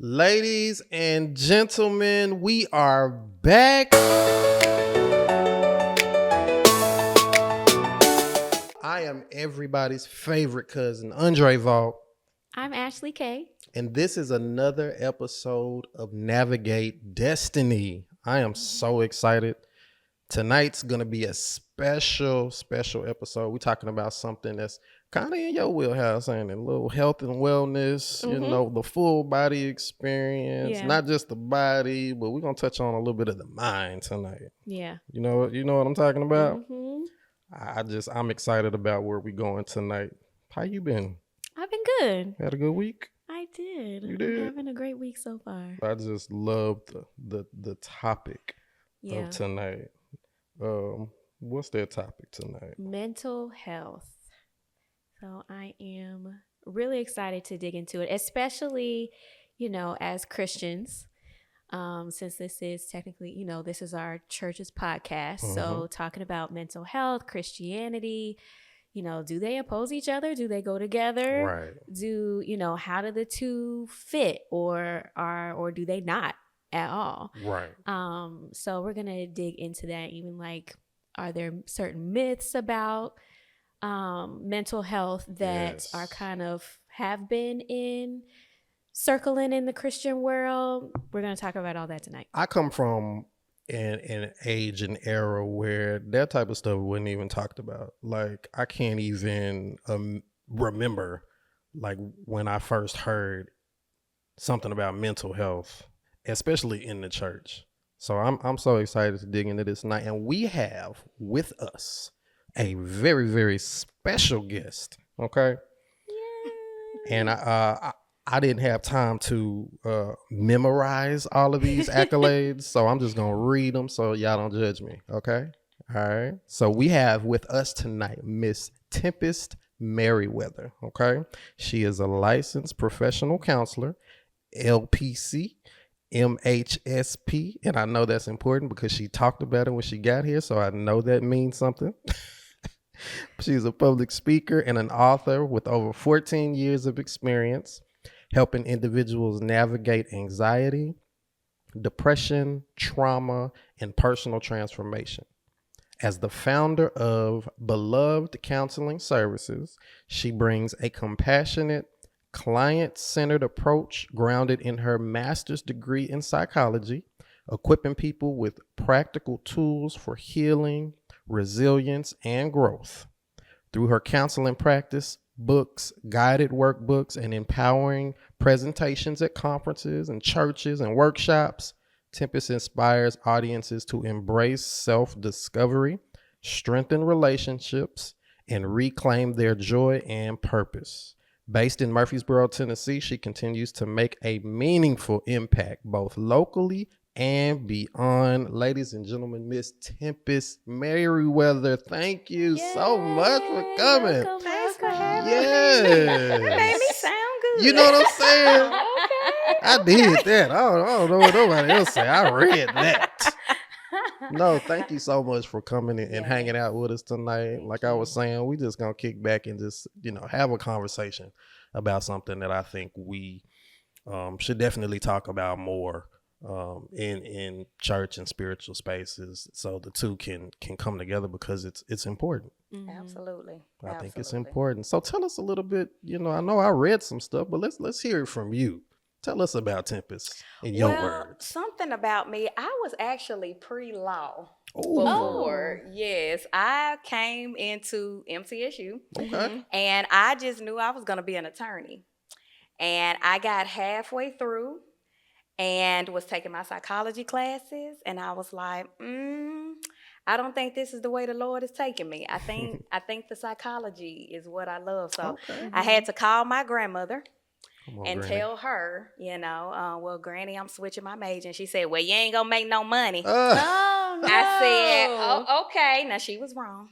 Ladies and gentlemen, we are back. I am everybody's favorite cousin, Andre Vault. I'm Ashley K. And this is another episode of Navigate Destiny. I am so excited. Tonight's going to be a special episode. We're talking about something that's kind of in your wheelhouse, ain't it? A little health and wellness, the full body experience, not just the body, but we're going to touch on a little bit of the mind tonight. Yeah. You know what I'm talking about? Mm-hmm. I'm excited about where we're going tonight. How you been? I've been good. Had a good week? I did. You did? I'm having a great week so far. I just love the topic of tonight. What's their topic tonight? Mental health. So I am really excited to dig into it, especially, as Christians, since this is technically, this is our church's podcast. So talking about mental health, Christianity, do they oppose each other? Do they go together? Right. How do the two fit or do they not at all? Right. So we're going to dig into that. Even like, are there certain myths about mental health that are kind of have been circling in the Christian world? We're going to talk about all that tonight. I come from an age and era where that type of stuff wasn't even talked about. Like, I can't even remember like when I first heard something about mental health, especially in the church. So I'm so excited to dig into this tonight. And we have with us a very, very special guest. Okay. Yay. And I didn't have time to memorize all of these accolades. So I'm just going to read them so y'all don't judge me. Okay. All right. So we have with us tonight, Miss Tempest Meriwether. Okay. She is a licensed professional counselor, LPC, MHSP, and I know that's important because she talked about it when she got here, so I know that means something. She's a public speaker and an author with over 14 years of experience helping individuals navigate anxiety, depression, trauma, and personal transformation. As the founder of Beloved Counseling Services, she brings a compassionate, client-centered approach grounded in her master's degree in psychology, equipping people with practical tools for healing, resilience, and growth. Through her counseling practice, books, guided workbooks, and empowering presentations at conferences and churches and workshops, Tempest inspires audiences to embrace self-discovery, strengthen relationships, and reclaim their joy and purpose. Based in Murfreesboro, Tennessee, she continues to make a meaningful impact both locally and beyond. Ladies and gentlemen, Miss Tempest Meriwether, thank you so much for coming. Thanks for having me. That made me sound good. You know what I'm saying? Okay. I did that. I don't know what nobody else say. I read that. No, thank you so much for coming and hanging out with us tonight. Like I was saying, we just gonna kick back and just, have a conversation about something that I think we should definitely talk about more in church and spiritual spaces, so the two can come together because it's important. Absolutely. I think it's important. So tell us a little bit. I know I read some stuff, but let's hear it from you. Tell us about Tempest in your words. Something about me. I was actually pre-law Ooh. before. Yes, I came into MTSU. Okay. And I just knew I was going to be an attorney. And I got halfway through and was taking my psychology classes. And I was like, I don't think this is the way the Lord is taking me. I think the psychology is what I love. So I had to call my grandmother. And Granny. Tell her, well, Granny, I'm switching my major. And she said, well, you ain't going to make no money. Oh, no. I said, oh, okay. Now, she was wrong.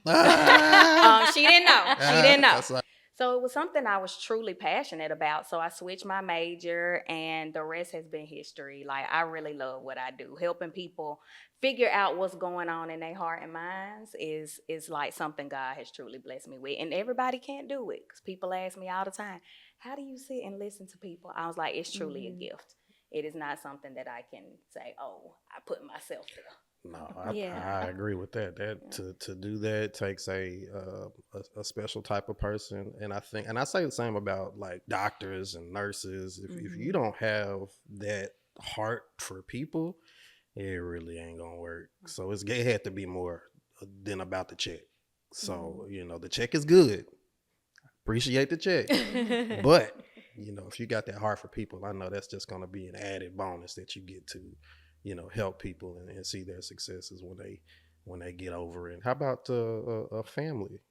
She didn't know. She didn't know. So it was something I was truly passionate about. So I switched my major, and the rest has been history. Like, I really love what I do. Helping people figure out what's going on in their heart and minds is like something God has truly blessed me with. And everybody can't do it, because people ask me all the time, how do you sit and listen to people? I was like, it's truly a gift. It is not something that I can say, oh, I put myself there. No, Yeah. I agree with that. To do that takes a special type of person, and I think, and I say the same about like doctors and nurses. If you don't have that heart for people, it really ain't gonna work. So it had to be more than about the check. So the check is good. Appreciate the check, but if you got that heart for people, I know that's just gonna be an added bonus that you get to help people and see their successes when they get over it. How about a family?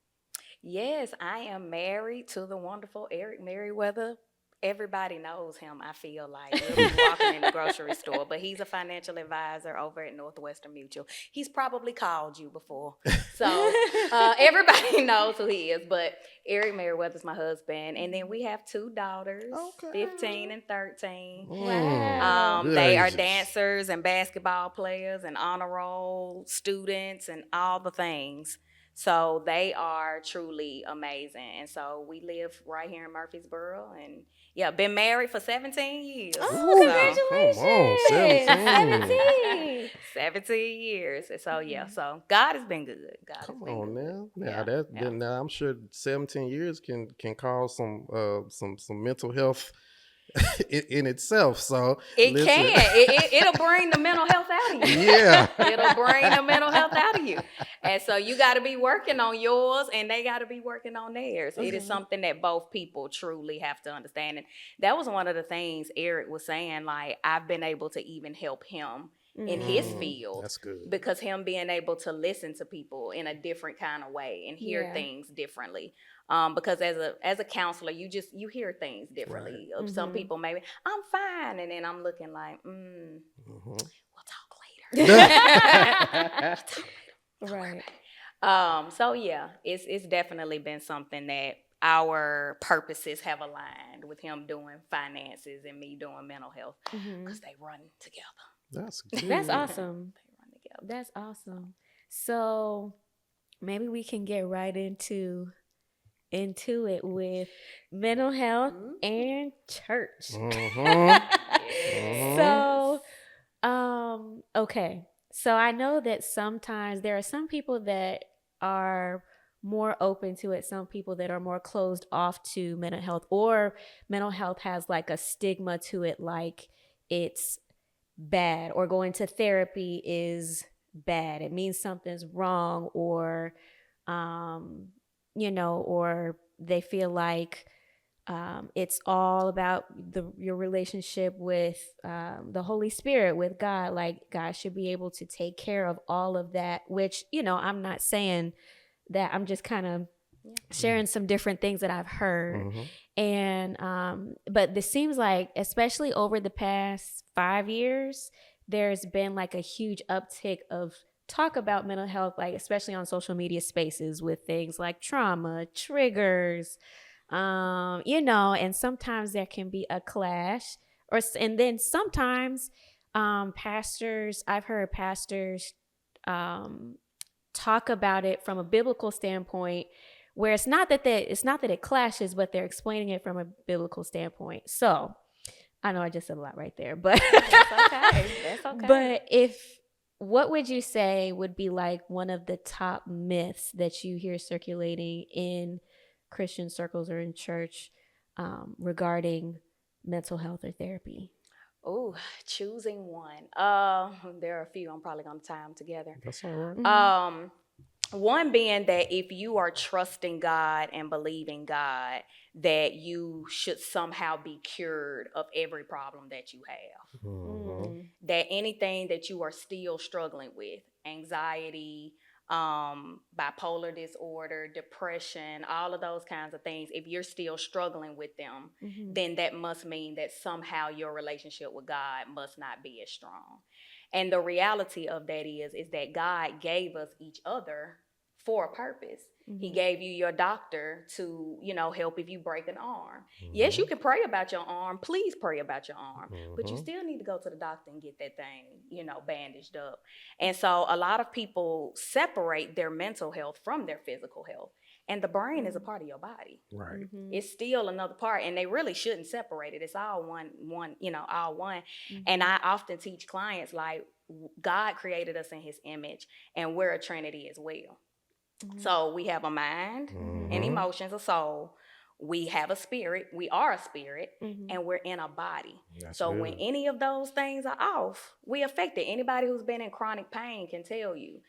Yes, I am married to the wonderful Eric Meriwether. Everybody knows him, I feel like. We'll be walking in the grocery store, but he's a financial advisor over at Northwestern Mutual. He's probably called you before. So everybody knows who he is, but Eric Meriwether's my husband. And then we have 2 daughters, 15 and 13. Wow. Good They are ages. dancers and basketball players and honor roll students and all the things. So they are truly amazing. And so we live right here in Murfreesboro, and been married for 17 years. Oh, congratulations. Come on, 17. 17 years. So so God has been good. God Come has been on good. now. Yeah. Now I'm sure 17 years can cause some mental health in itself. So It listen. can. It'll bring the mental health out of you. Yeah. It'll bring the mental health out of you. And so you got to be working on yours, and they got to be working on theirs. It is something that both people truly have to understand. And that was one of the things Eric was saying, like, I've been able to even help him in his field. That's good. Because him being able to listen to people in a different kind of way and hear things differently. Because as a counselor, you hear things differently. Right. Some people maybe, I'm fine, and then I'm looking like, we'll talk later. Right. So it's definitely been something that our purposes have aligned with him doing finances and me doing mental health, because they run together. That's good. That's awesome. They run together. That's awesome. So maybe we can get right into it with mental health and church. So, okay. So I know that sometimes there are some people that are more open to it, some people that are more closed off to mental health, or mental health has like a stigma to it, like it's bad, or going to therapy is bad. It means something's wrong, or or they feel like it's all about your relationship with the Holy Spirit, with God. Like God should be able to take care of all of that, which, I'm not saying that. I'm just kind of sharing some different things that I've heard. And but this seems like, especially over the past 5 years, there's been like a huge uptick of talk about mental health, like especially on social media spaces, with things like trauma, triggers, and sometimes there can be a clash, and then sometimes I've heard pastors talk about it from a biblical standpoint, where it's not that it clashes, but they're explaining it from a biblical standpoint. So I know I just said a lot right there, but That's okay. But what would you say would be like one of the top myths that you hear circulating in Christian circles or in church regarding mental health or therapy? Oh, choosing one. There are a few. I'm probably going to tie them together. That's all right. One being that if you are trusting God and believing God, that you should somehow be cured of every problem that you have. That anything that you are still struggling with, anxiety, bipolar disorder, depression, all of those kinds of things, if you're still struggling with them, then that must mean that somehow your relationship with God must not be as strong. And the reality of that is that God gave us each other for a purpose. He gave you your doctor to, help if you break an arm. Yes, you can pray about your arm. Please pray about your arm. But you still need to go to the doctor and get that thing, bandaged up. And so a lot of people separate their mental health from their physical health. And the brain is a part of your body. Right. It's still another part, and they really shouldn't separate it. It's all one, all one. Mm-hmm. And I often teach clients, like, God created us in his image, and we're a trinity as well. Mm-hmm. So we have a mind and emotions, a soul. We have a spirit. We are a spirit, and we're in a body. That's so good. when any of those things are off, we affect it. Anybody who's been in chronic pain can tell you,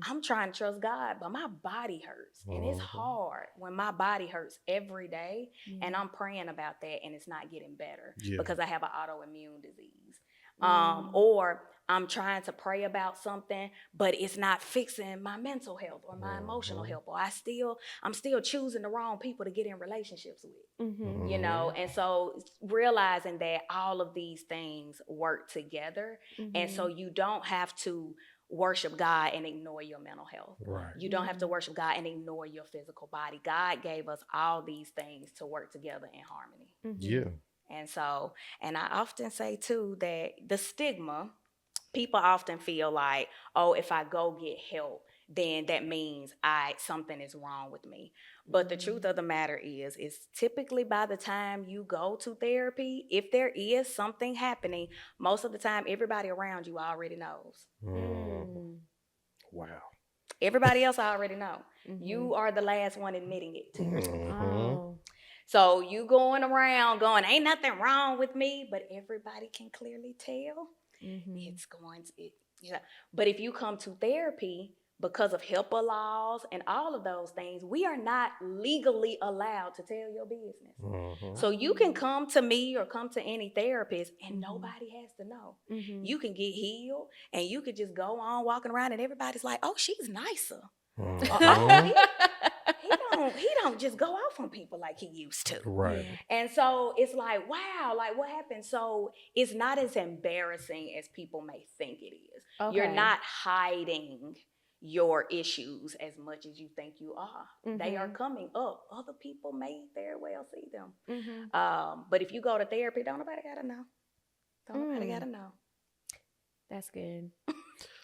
I'm trying to trust God, but my body hurts. And it's hard when my body hurts every day, and I'm praying about that, and it's not getting better because I have an autoimmune disease. Or I'm trying to pray about something, but it's not fixing my mental health or my emotional health, or I'm still choosing the wrong people to get in relationships with, you know? And so realizing that all of these things work together. And so you don't have to worship God and ignore your mental health. Right. You don't have to worship God and ignore your physical body. God gave us all these things to work together in harmony. Yeah. And so, and I often say too that the stigma, people often feel like, oh, if I go get help, then that means something is wrong with me. But the truth of the matter is typically by the time you go to therapy, if there is something happening, most of the time everybody around you already knows. Wow. Everybody else already know. You are the last one admitting it to yourself. Oh. So you going around going, ain't nothing wrong with me, but everybody can clearly tell it's going to, But if you come to therapy, because of HIPAA laws and all of those things, we are not legally allowed to tell your business. So you can come to me or come to any therapist and nobody has to know. You can get healed and you could just go on walking around and everybody's like, oh, she's nicer. He don't just go off on people like he used to. Right. And so it's like, wow, like what happened? So it's not as embarrassing as people may think it is. Okay. You're not hiding your issues as much as you think you are. They are coming up. Other people may very well see them. But if you go to therapy, don't nobody gotta know. Don't nobody gotta know. That's good.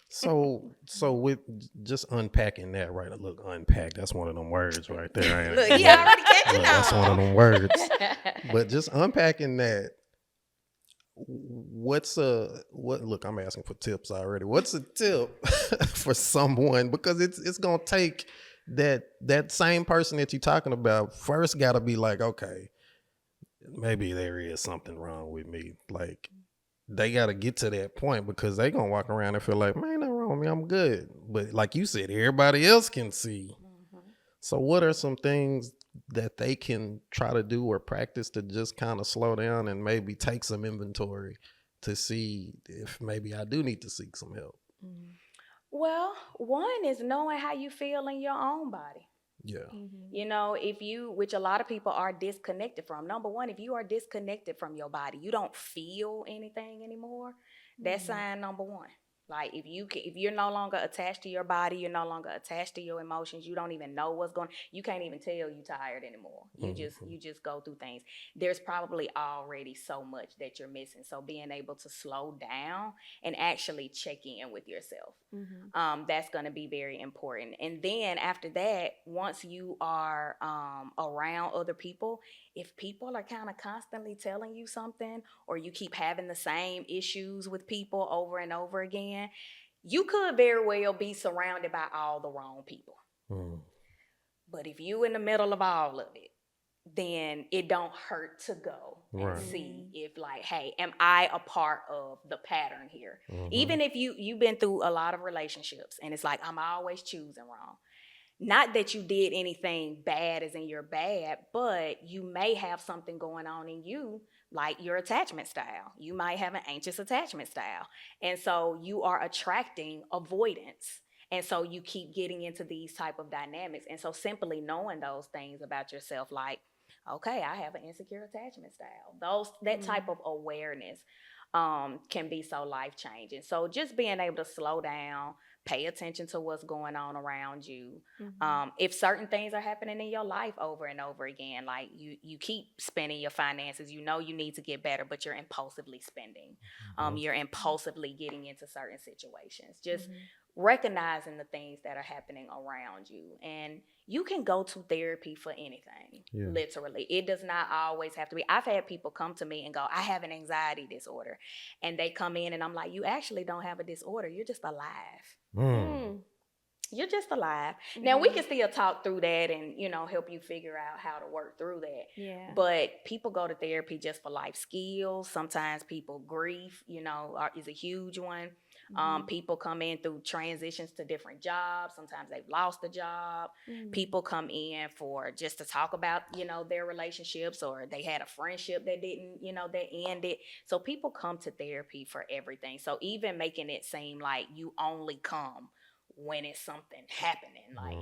So with just unpacking that, right? Look, unpack. That's one of them words right there. Ain't it? Look, he already catching on. That's one of them words. But just unpacking that. Look, I'm asking for tips already. What's a tip for someone? Because it's gonna take that same person that you're talking about first gotta be like, okay, maybe there is something wrong with me. Like they gotta get to that point because they gonna walk around and feel like, man, nothing wrong with me, I'm good. But like you said, everybody else can see. So what are some things that they can try to do or practice to just kind of slow down and maybe take some inventory to see if maybe I do need to seek some help? Well, one is knowing how you feel in your own body. Yeah. You know, which a lot of people are disconnected from. Number one, if you are disconnected from your body, you don't feel anything anymore. That's sign number one. Like if you're no longer attached to your body, you're no longer attached to your emotions, you don't even know what's going on, you can't even tell you're tired anymore. You just go through things. There's probably already so much that you're missing. So being able to slow down and actually check in with yourself, that's going to be very important. And then after that, once you are around other people, if people are kind of constantly telling you something, or you keep having the same issues with people over and over again, you could very well be surrounded by all the wrong people. But if you in the middle of all of it, then it don't hurt to go and see if like, hey, am I a part of the pattern here? Even if you've been through a lot of relationships and it's like, I'm always choosing wrong. Not that you did anything bad as in you're bad, but you may have something going on in you, like your attachment style. You might have an anxious attachment style. And so you are attracting avoidance. And so you keep getting into these type of dynamics. And so simply knowing those things about yourself, like, okay, I have an insecure attachment style. That type of awareness can be so life-changing. So just being able to slow down, pay attention to what's going on around you. If certain things are happening in your life over and over again, like you keep spending your finances, you know you need to get better, but you're impulsively spending. You're impulsively getting into certain situations. Just recognizing the things that are happening around you. And you can go to therapy for anything, literally. It does not always have to be. I've had people come to me and go, I have an anxiety disorder. And they come in and I'm like, you actually don't have a disorder. You're just alive. You're just alive. Now, we can still talk through that and, help you figure out how to work through that. Yeah. But people go to therapy just for life skills. Sometimes people grief, is a huge one. People come in through transitions to different jobs. Sometimes they've lost a job. People come in for just to talk about, their relationships, or they had a friendship that didn't, that ended. So people come to therapy for everything. So even making it seem like you only come when it's something happening, like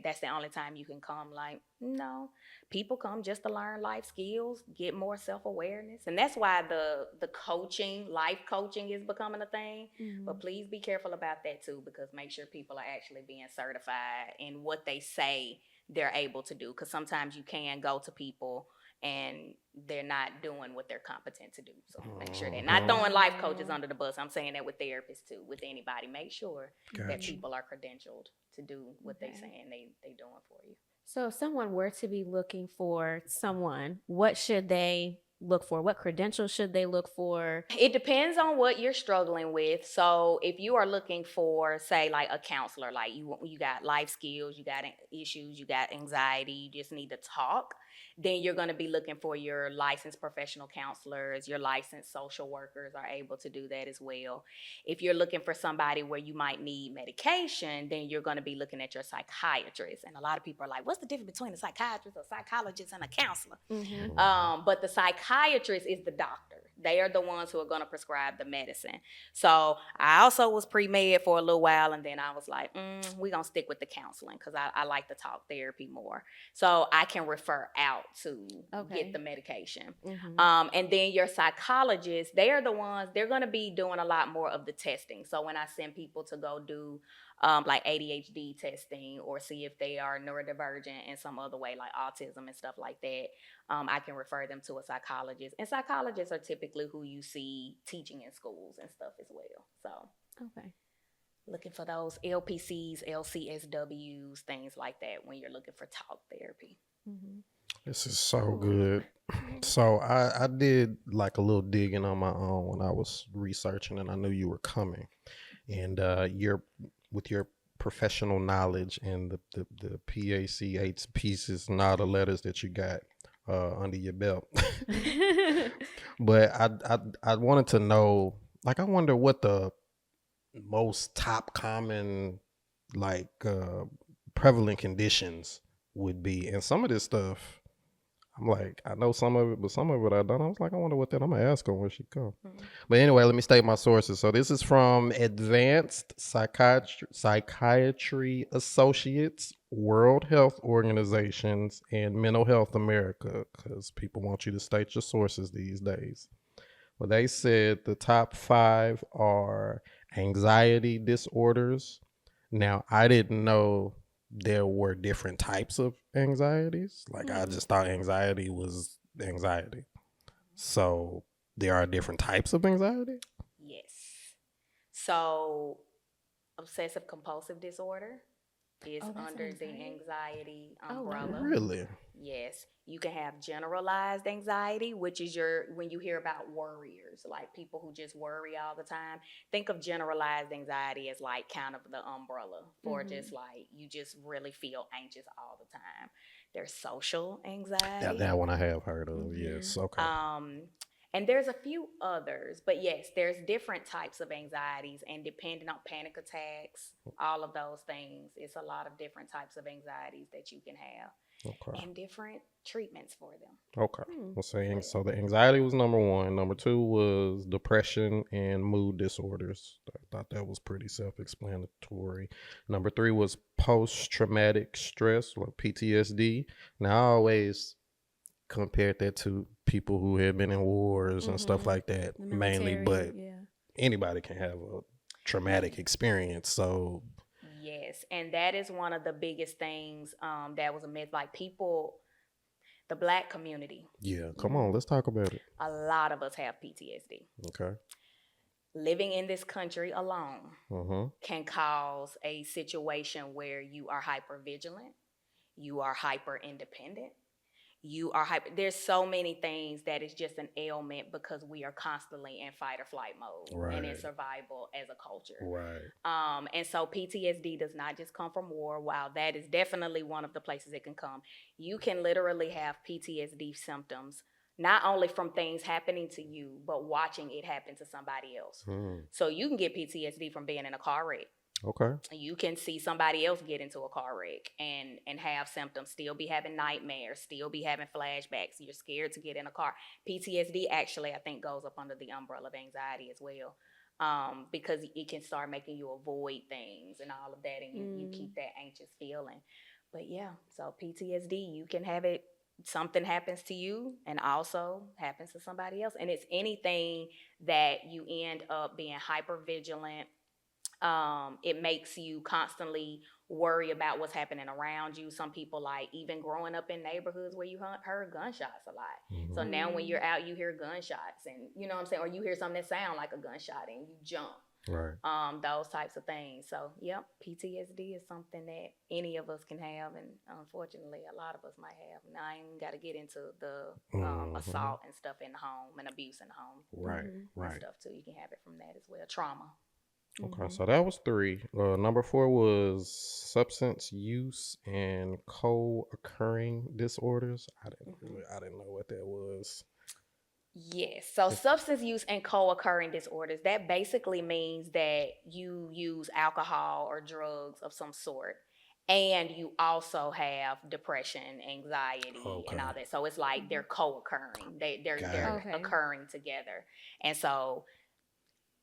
that's the only time you can come. Like, no, people come just to learn life skills, get more self-awareness. And that's why the coaching, life coaching, is becoming a thing. But please be careful about that too, because make sure people are actually being certified in what they say they're able to do. Because sometimes you can go to people and they're not doing what they're competent to do. So make sure they're not throwing life coaches under the bus. I'm saying that with therapists too, with anybody. Make sure that people are credentialed to do what they're saying they doing for you. So if someone were to be looking for someone, what should they look for? What credentials should they look for? It depends on what you're struggling with. So if you are looking for, say, like a counselor, like you got life skills, you got issues, you got anxiety, you just need to talk, then you're going to be looking for your licensed professional counselors. Your licensed social workers are able to do that as well. If you're looking for somebody where you might need medication, then you're going to be looking at your psychiatrist. And a lot of people are like, what's the difference between a psychiatrist, a psychologist, and a counselor? But the psychiatrist is the doctor. They are the ones who are going to prescribe the medicine. So I also was pre-med for a little while, and then I was like, we're going to stick with the counseling because I like to talk therapy more. So I can refer out to get the medication. And then your psychologist, they are the ones, they're going to be doing a lot more of the testing. So when I send people to go do like ADHD testing, or see if they are neurodivergent in some other way, like autism and stuff like that, I can refer them to a psychologist. And psychologists are typically who you see teaching in schools and stuff as well. So looking for those LPCs, LCSWs, things like that when you're looking for talk therapy. This is so good. So I did like a little digging on my own when I was researching, and I knew you were coming. And with your professional knowledge and the PACH pieces and all the letters that you got under your belt. But I wanted to know, like, I wonder what the most top common, like, prevalent conditions would be. And some of this stuff, I'm like, I know some of it, but some of it I don't. I was like, I wonder what that. I'm gonna ask her when she comes. But anyway, let me state my sources. So this is from Advanced Psychiatry Associates, World Health Organizations, and Mental Health America, because people want you to state your sources these days. Well, they said the top 5 are anxiety disorders. Now, I didn't know there were different types of anxieties. Like, I just thought anxiety was anxiety. So there are different types of anxiety? Yes. So obsessive compulsive disorder is under the anxiety umbrella. Really? Yes. You can have generalized anxiety, which is when you hear about worriers, like people who just worry all the time. Think of generalized anxiety as like kind of the umbrella for just like you just really feel anxious all the time. There's social anxiety. That one I have heard of. Yes. Okay. And there's a few others, but yes, there's different types of anxieties, and depending on panic attacks, all of those things, it's a lot of different types of anxieties that you can have. Okay. And different treatments for them. Okay. So the anxiety was number 1. Number 2 was depression and mood disorders. I thought that was pretty self-explanatory. Number 3 was post-traumatic stress, or PTSD. Now, I always compared that to people who had been in wars and stuff like that, mainly, but anybody can have a traumatic experience. So yes, and that is one of the biggest things that was a myth. Like people, the Black community. Yeah, come on, let's talk about it. A lot of us have PTSD. Okay. living in this country alone Mm-hmm. can cause a situation where you are hyper vigilant, you are hyper independent, you are hyper. There's so many things that is just an ailment because we are constantly in fight or flight mode and in Right. survival as a culture. Right. And so PTSD does not just come from war. While that is definitely one of the places it can come, you can literally have PTSD symptoms not only from things happening to you, but watching it happen to somebody else. Mm. So you can get PTSD from being in a car wreck. Okay. You can see somebody else get into a car wreck and have symptoms, still be having nightmares, still be having flashbacks. You're scared to get in a car. PTSD actually, I think, goes up under the umbrella of anxiety as well, because it can start making you avoid things and all of that, and you keep that anxious feeling. But yeah, so PTSD, you can have it. Something happens to you and also happens to somebody else, and it's anything that you end up being hyper vigilant. It makes you constantly worry about what's happening around you. Some people, like, even growing up in neighborhoods where you heard gunshots a lot. Mm-hmm. So now when you're out, you hear gunshots, and you know what I'm saying, or you hear something that sound like a gunshot and you jump. Right. Those types of things. So yep, PTSD is something that any of us can have, and unfortunately a lot of us might have. Now I ain't got to get into the assault and stuff in the home and abuse in the home. Right. And Right. stuff too. You can have it from that as well. Trauma. Okay, so that was 3. Number 4 was substance use and co-occurring disorders. I didn't know what that was. Yes. So substance use and co-occurring disorders, that basically means that you use alcohol or drugs of some sort, and you also have depression, anxiety, and all that. So it's like they're co-occurring. They're occurring together. And so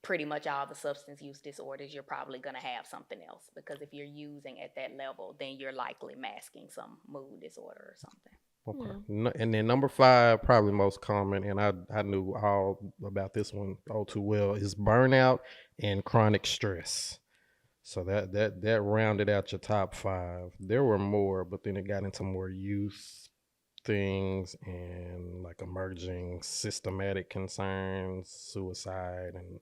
pretty much all the substance use disorders, you're probably going to have something else, because if you're using at that level, then you're likely masking some mood disorder or something. Okay. And then number 5, probably most common, and I knew all about this one all too well, is burnout and chronic stress. So that rounded out your top 5. There were more, but then it got into more youth things and like emerging systematic concerns, suicide, and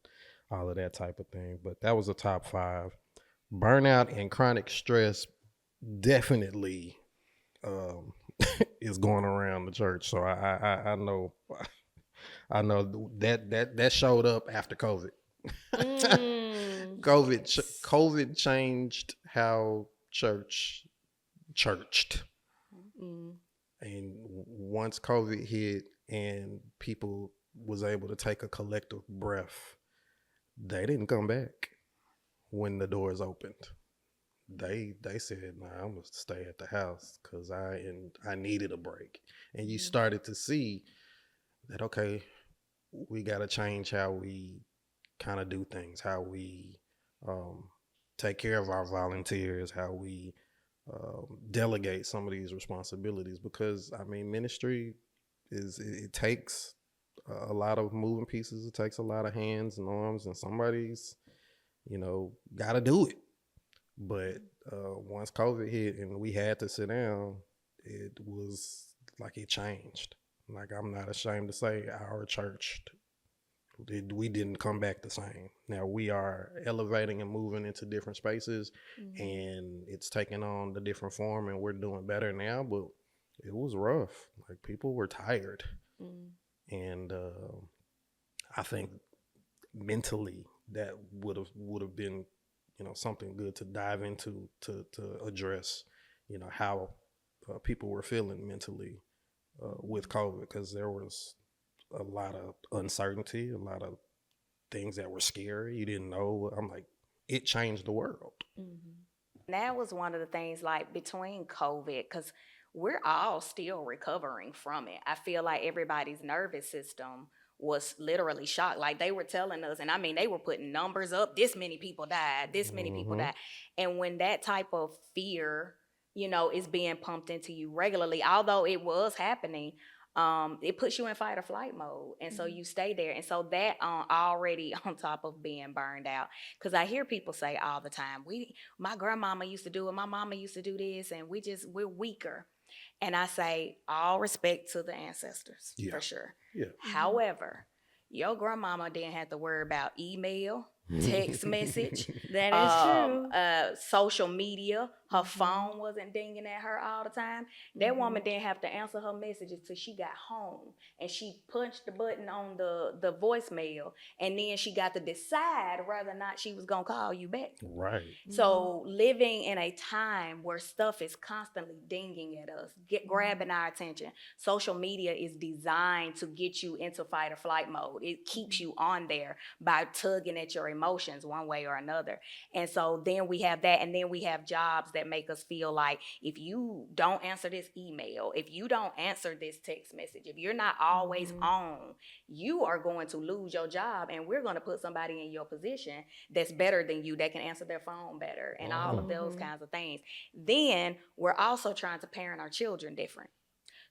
all of that type of thing. But that was the top 5. Burnout and chronic stress definitely is going around the church. So I know that showed up after COVID. COVID changed how churched. And once COVID hit and people was able to take a collective breath, they didn't come back when the doors opened. They said, "Nah, I'm gonna stay at the house because I needed a break." And you started to see that, okay, we got to change how we kind of do things, how we take care of our volunteers, how we delegate some of these responsibilities, because I mean, ministry it takes a lot of moving pieces. It takes a lot of hands and arms, and somebody's got to do it. But once COVID hit and we had to sit down, it was like it changed. Like, I'm not ashamed to say our church, we didn't come back the same. Now we are elevating and moving into different spaces, and it's taking on the different form, and we're doing better now. But it was rough. Like, people were tired, and I think mentally that would have been something good to dive into to address how people were feeling mentally with COVID, because there was a lot of uncertainty, a lot of things that were scary. You didn't know. I'm like, it changed the world. That was one of the things, like, between COVID, because we're all still recovering from it. I feel like everybody's nervous system was literally shocked. Like, they were telling us, and I mean, they were putting numbers up. This many people died. This many people died. And when that type of fear, is being pumped into you regularly, although it was happening, it puts you in fight or flight mode. And so you stay there. And so that already on top of being burned out. Because I hear people say all the time, my grandmama used to do it, my mama used to do this, and we're weaker. And I say, all respect to the ancestors, for sure. Yeah. However, Your grandmama didn't have to worry about email, text message, That is true. social media. Her phone wasn't dinging at her all the time. That woman didn't have to answer her messages till she got home, and she punched the button on the voicemail, and then she got to decide whether or not she was gonna call you back. Right. So living in a time where stuff is constantly dinging at us, grabbing our attention. Social media is designed to get you into fight or flight mode. It keeps you on there by tugging at your emotions one way or another. And so then we have that, and then we have jobs that make us feel like if you don't answer this email, if you don't answer this text message, if you're not always on, you are going to lose your job, and we're going to put somebody in your position that's better than you, that can answer their phone better, and all of those kinds of things. Then we're also trying to parent our children different.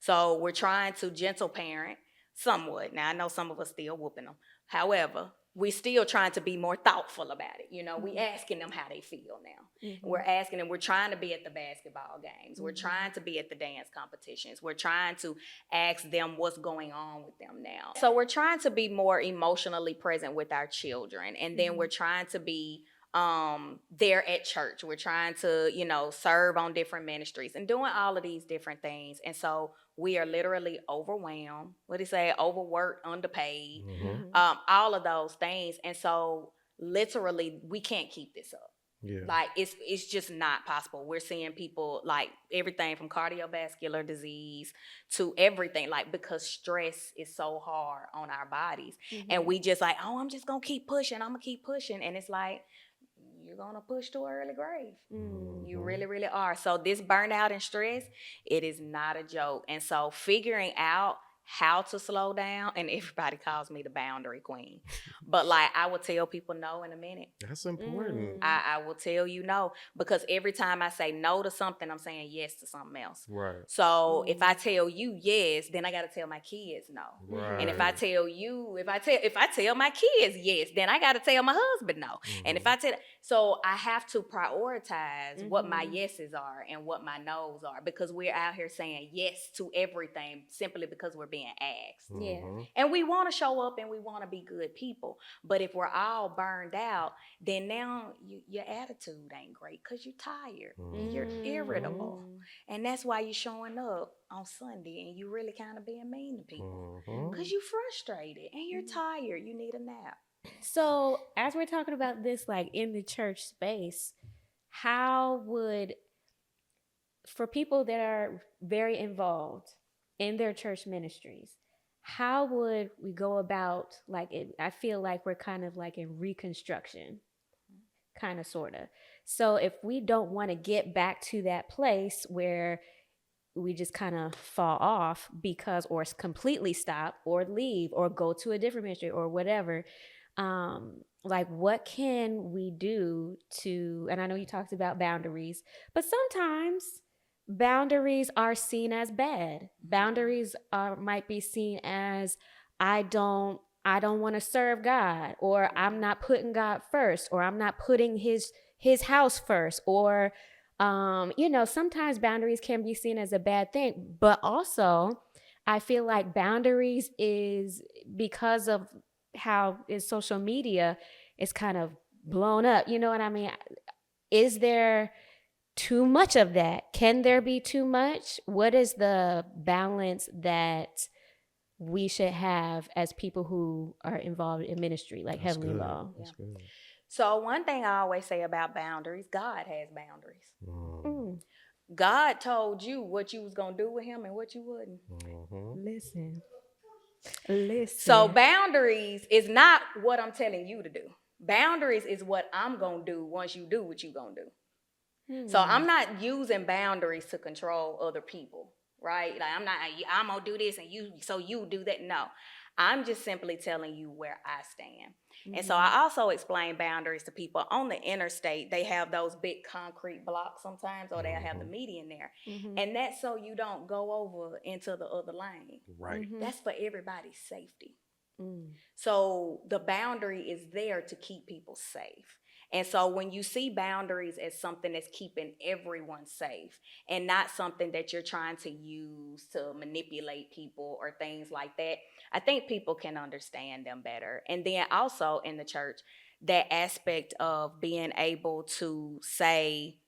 So we're trying to gentle parent somewhat. Now, I know some of us still whooping them. However, we're still trying to be more thoughtful about it. You know, we asking them how they feel now. We're asking them, we're trying to be at the basketball games. We're trying to be at the dance competitions. We're trying to ask them what's going on with them now. So we're trying to be more emotionally present with our children. And then we're trying to be there at church. We're trying to, you know, serve on different ministries and doing all of these different things. And so we are literally overwhelmed. What do you say? Overworked, underpaid, all of those things. And so literally we can't keep this up. Yeah. Like it's just not possible. We're seeing people like everything from cardiovascular disease to everything, like because stress is so hard on our bodies. And we just like, oh, I'm just gonna keep pushing. I'm gonna keep pushing. And it's like, you're gonna push to an early grave. You really, really are. So this burnout and stress, it is not a joke. And so figuring out how to slow down, and everybody calls me the boundary queen, but like I will tell people no in a minute. That's important. I will tell you no, because every time I say no to something, I'm saying yes to something else. Right. So if I tell you yes, then I got to tell my kids no. Right. And if I tell you, if I tell my kids yes, then I got to tell my husband no. And if I tell, so I have to prioritize what my yeses are and what my nos are, because we're out here saying yes to everything simply because we're being asked. Yeah. And we want to show up and we want to be good people. But if we're all burned out, then now your attitude ain't great because you're tired. You're irritable. And that's why you're showing up on Sunday and you really kind of being mean to people because you're frustrated and you're tired. You need a nap. So as we're talking about this, like in the church space, how would, for people that are very involved in their church ministries, how would we go about, like, I feel like we're kind of like in reconstruction, kind of, sort of. So if we don't want to get back to that place where we just kind of fall off because, or completely stop or leave or go to a different ministry or whatever, like what can we do to, and I know you talked about boundaries, but sometimes boundaries are seen as bad. Boundaries might be seen as I don't want to serve God, or I'm not putting God first, or I'm not putting his house first, or you know, sometimes boundaries can be seen as a bad thing. But also I feel like boundaries is, because of how is social media is kind of blown up, you know what I mean? Is there too much of that? Can there be too much? What is the balance that we should have as people who are involved in ministry, like That's Heavenly good. Law? That's good. So one thing I always say about boundaries, God has boundaries. God told you what you was going to do with him and what you wouldn't. Listen. So boundaries is not what I'm telling you to do. Boundaries is what I'm going to do once you do what you going to do. So I'm not using boundaries to control other people, right? Like I'm going to do this and you do that. No, I'm just simply telling you where I stand. And so I also explain boundaries to people on the interstate. They have those big concrete blocks sometimes, or they'll have the median there. And that's so you don't go over into the other lane. Right. That's for everybody's safety. So the boundary is there to keep people safe. And so when you see boundaries as something that's keeping everyone safe and not something that you're trying to use to manipulate people or things like that, I think people can understand them better. And then also in the church, that aspect of being able to say,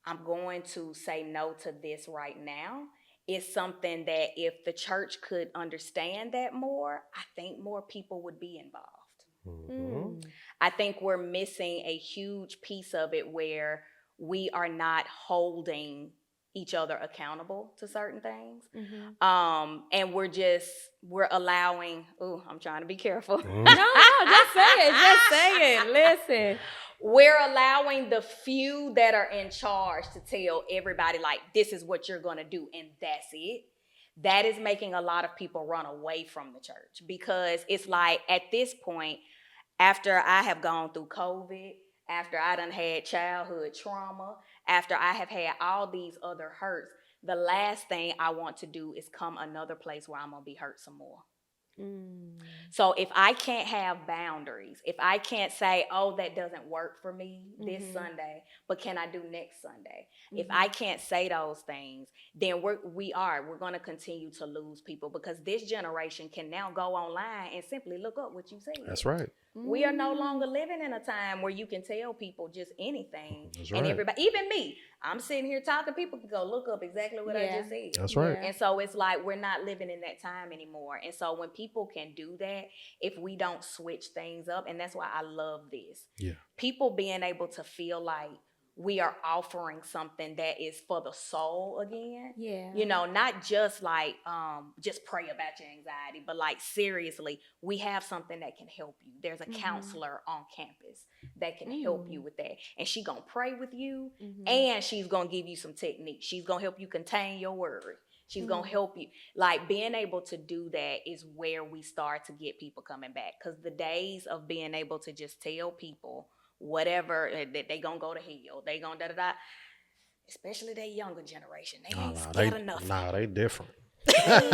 I'm going to say no to this right now, is something that if the church could understand that more, I think more people would be involved. Mhm. I think we're missing a huge piece of it where we are not holding each other accountable to certain things. And we're allowing, I'm trying to be careful. Mhm. No, just say it. Just say it. Listen. We're allowing the few that are in charge to tell everybody, like, this is what you're going to do, and that's it. That is making a lot of people run away from the church, because it's like, at this point, after I have gone through COVID, after I done had childhood trauma, after I have had all these other hurts, the last thing I want to do is come another place where I'm going to be hurt some more. So if I can't have boundaries, if I can't say, oh, that doesn't work for me this Sunday, but can I do next Sunday? If I can't say those things, then we're going to continue to lose people, because this generation can now go online and simply look up what you said. That's right. We are no longer living in a time where you can tell people just anything. That's And right. everybody, even me, I'm sitting here talking, people can go look up exactly what I just said. That's right. And so it's like, we're not living in that time anymore. And so when people can do that, if we don't switch things up, and that's why I love this. Yeah. People being able to feel like we are offering something that is for the soul again. Yeah. You know, not just like, just pray about your anxiety, but like, seriously, we have something that can help you. There's a counselor on campus that can help you with that. And she's going to pray with you, and she's going to give you some techniques. She's going to help you contain your worry. She's going to help you. Like, being able to do that is where we start to get people coming back. Because the days of being able to just tell people whatever, that they gonna go to hell, they gonna da-da-da, especially that younger generation, they ain't scared of nothing. Nah, they different. Them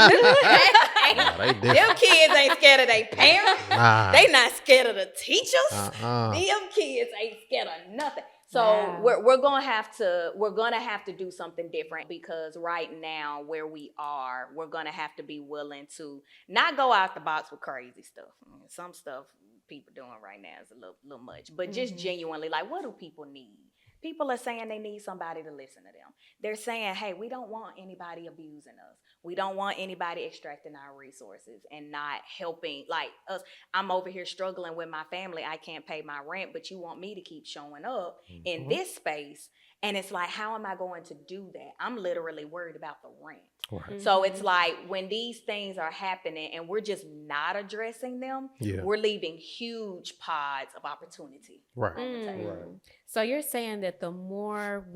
They different. kids ain't scared of their parents. Nah. They not scared of the teachers. Uh-uh. Them kids ain't scared of nothing. So we're gonna have to do something different, because right now where we are, we're gonna have to be willing to not go out the box with crazy stuff. Some stuff people doing right now is a little much, but just genuinely, like, what do people need? People are saying they need somebody to listen to them. They're saying, hey, we don't want anybody abusing us. We don't want anybody extracting our resources and not helping, like, us. I'm over here struggling with my family. I can't pay my rent, but you want me to keep showing up in this space. And it's like, how am I going to do that? I'm literally worried about the rent. Right. So it's like, when these things are happening and we're just not addressing them, we're leaving huge pods of opportunity. Right. On the table. Right. So you're saying that the more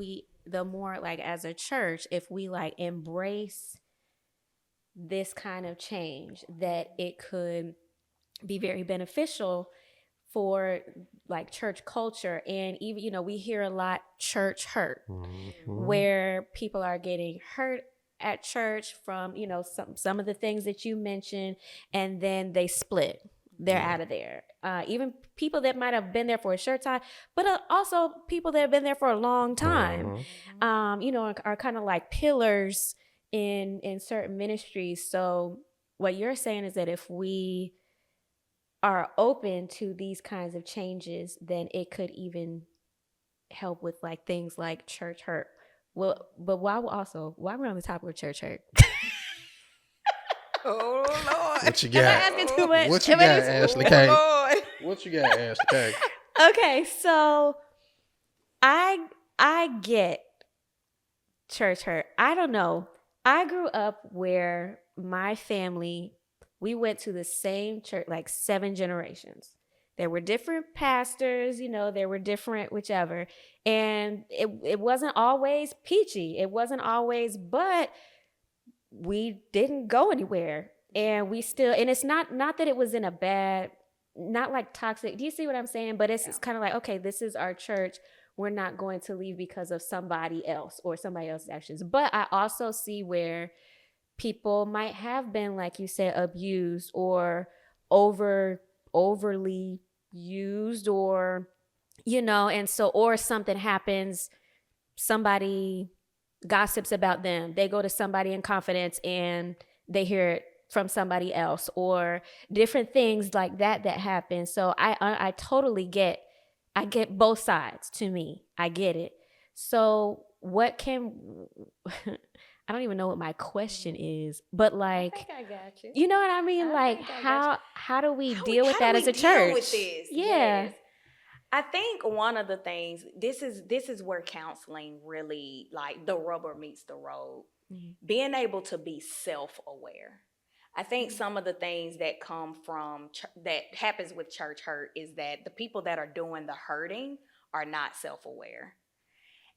like, as a church, if we like embrace this kind of change, that it could be very beneficial for like church culture. And even, you know, we hear a lot church hurt, where people are getting hurt at church from, you know, some of the things that you mentioned, and then they split. They're out of there. Even people that might have been there for a short time, but also people that have been there for a long time, you know, are kind of like pillars in certain ministries. So what you're saying is that if we are open to these kinds of changes, then it could even help with like things like church hurt. Well, but while we're on the topic of church hurt. Oh, Lord. What you Am I got? asking too much? What you Am I got, just- Ashley Oh, K? Lord. What you got, Ashley K? Okay, so I get church hurt. I don't know. I grew up where my family, we went to the same church like 7 generations. There were different pastors, you know, there were different whichever. And it wasn't always peachy. It wasn't always, but we didn't go anywhere. And we still, and it's not that it was in a bad, not like toxic. Do you see what I'm saying? But it's kind of like, okay, this is our church. We're not going to leave because of somebody else or somebody else's actions. But I also see where people might have been, like you said, abused or overly used, or and so, or something happens, somebody gossips about them, they go to somebody in confidence and they hear it from somebody else, or different things like that happen. So I totally I get both sides. To me, I get it. So what can I don't even know what my question is, but I like, think I got you. you know what I mean? I Like, think I got you. how do we How deal with that do as a we deal with church? this? Yeah. Yes. I think one of the things, this is where counseling really, like, the rubber meets the road. Being able to be self-aware. I think some of the things that come from that happens with church hurt is that the people that are doing the hurting are not self-aware.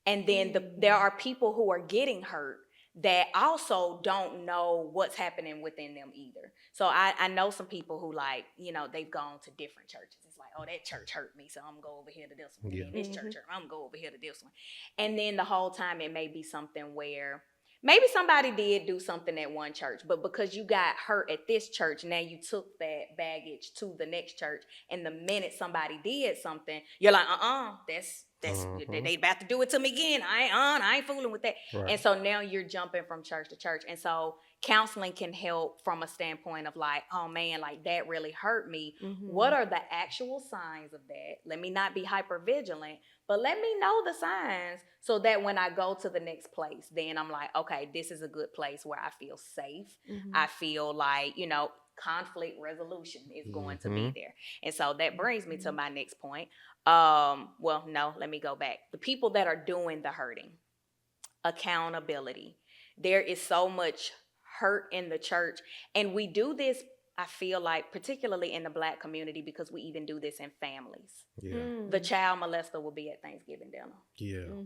And then there are people who are getting hurt that also don't know what's happening within them either. So I know some people who, like, they've gone to different churches. It's like, oh, that church hurt me, so I'm gonna go over here to this one. Yeah. And this church hurt me, I'm gonna go over here to this one. And then the whole time it may be something where maybe somebody did do something at one church, but because you got hurt at this church, now you took that baggage to the next church. And the minute somebody did something, you're like, that's they about to do it to me again. I ain't fooling with that. Right. And so now you're jumping from church to church. And so counseling can help from a standpoint of like, oh man, like that really hurt me. What are the actual signs of that? Let me not be hyper vigilant, but let me know the signs so that when I go to the next place, then I'm like, okay, this is a good place where I feel safe. I feel like, conflict resolution is going to be there. And so that brings me to my next point. Well, no, let me go back. The people that are doing the hurting, accountability. There is so much hurt in the church, and we do this, I feel like, particularly in the Black community, because we even do this in families. Yeah. The child molester will be at Thanksgiving dinner. Yeah.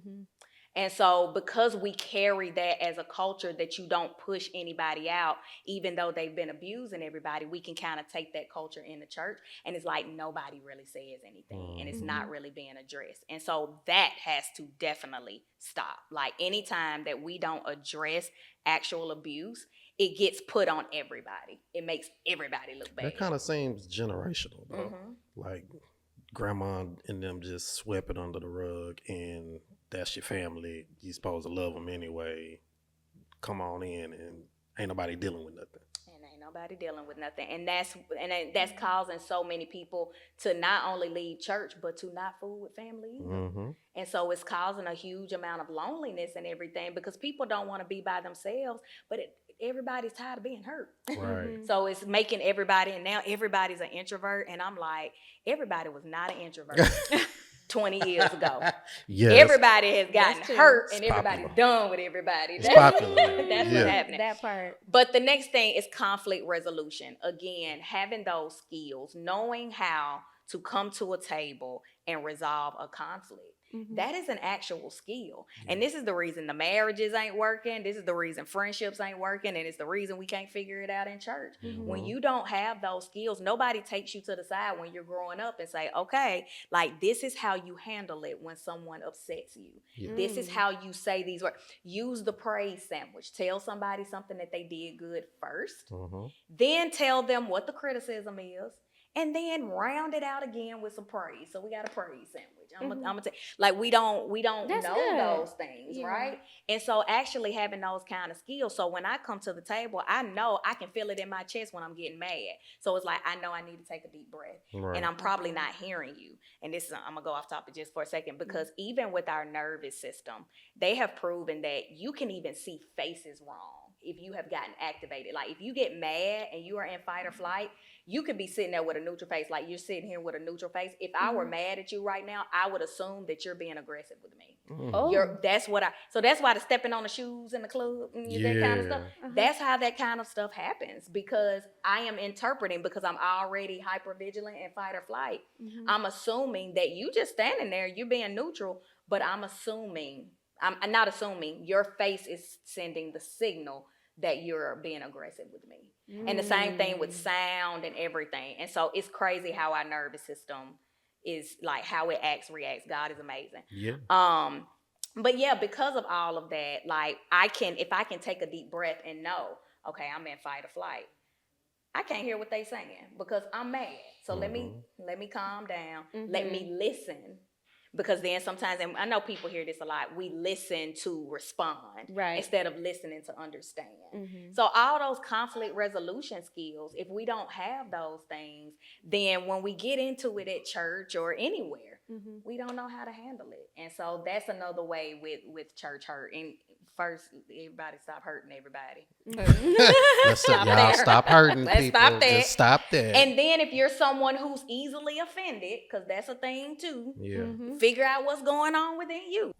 And so because we carry that as a culture that you don't push anybody out, even though they've been abusing everybody, we can kind of take that culture in the church, and it's like nobody really says anything, and it's not really being addressed. And so that has to definitely stop. Like, anytime that we don't address actual abuse, it gets put on everybody. It makes everybody look bad. That kind of seems generational, though. Like, grandma and them just swept it under the rug, and that's your family. You're supposed to love them anyway. Come on in, and ain't nobody dealing with nothing. Nobody dealing with nothing. And that's causing so many people to not only leave church, but to not fool with family either. And so it's causing a huge amount of loneliness and everything, because people don't want to be by themselves, but everybody's tired of being hurt. Right. So it's making everybody, and now everybody's an introvert. And I'm like, everybody was not an introvert 20 years ago. Yes. Everybody has gotten hurt, and everybody's done with everybody. It's popular. That's what's happening. That part. But the next thing is conflict resolution. Again, having those skills, knowing how to come to a table and resolve a conflict. That is an actual skill. And this is the reason the marriages ain't working. This is the reason friendships ain't working. And it's the reason we can't figure it out in church. When you don't have those skills, nobody takes you to the side when you're growing up and say, okay, like, this is how you handle it when someone upsets you. This is how you say these words. Use the praise sandwich. Tell somebody something that they did good first. Then tell them what the criticism is. And then round it out again with some praise. So we got a praise sandwich. I'm gonna say, like, we don't That's know good. those things, right? And so actually having those kind of skills. So when I come to the table, I know I can feel it in my chest when I'm getting mad. So it's like, I know I need to take a deep breath. Right. And I'm probably not hearing you. And this is, I'm gonna go off topic just for a second, because even with our nervous system, they have proven that you can even see faces wrong if you have gotten activated. Like, if you get mad and you are in fight or flight, you could be sitting there with a neutral face, like you're sitting here with a neutral face. If I were mad at you right now, I would assume that you're being aggressive with me. So that's why the stepping on the shoes in the club and that kind of stuff. That's how that kind of stuff happens, because I am interpreting, because I'm already hyper vigilant and fight or flight. I'm assuming that you just standing there, you're being neutral, but I'm not assuming your face is sending the signal that you're being aggressive with me. And the same thing with sound and everything. And so it's crazy how our nervous system is, like, how it reacts. God is amazing. Yeah. But yeah, because of all of that, like, if I can take a deep breath and know, okay, I'm in fight or flight, I can't hear what they saying because I'm mad. So let me calm down. Let me listen. Because then sometimes, and I know people hear this a lot, we listen to respond Right. instead of listening to understand. Mhm. So all those conflict resolution skills, if we don't have those things, then when we get into it at church or anywhere, Mhm. we don't know how to handle it. And so that's another way with church hurt. And first, everybody stop hurting everybody. Y'all stop hurting Let's people. stop that. Just stop that. And then if you're someone who's easily offended, because that's a thing too, yeah. Mhm. figure out what's going on within you.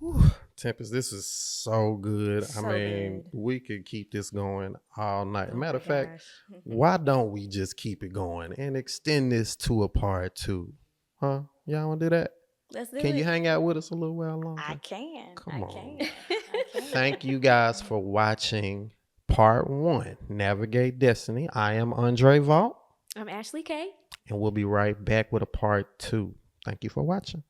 Tempest, this is so good. So I mean, good. we could keep this going all night. Oh Matter my of fact, gosh. why don't we just keep it going and extend this to a part 2? Huh? Y'all want to do that? Let's do Can it. you hang out with us a little while longer? I can. Come I on. can. I can. Thank you guys for watching part 1, Navigate Destiny. I am Andre Vault, I'm Ashley K. and we'll be right back with a part 2. Thank you for watching.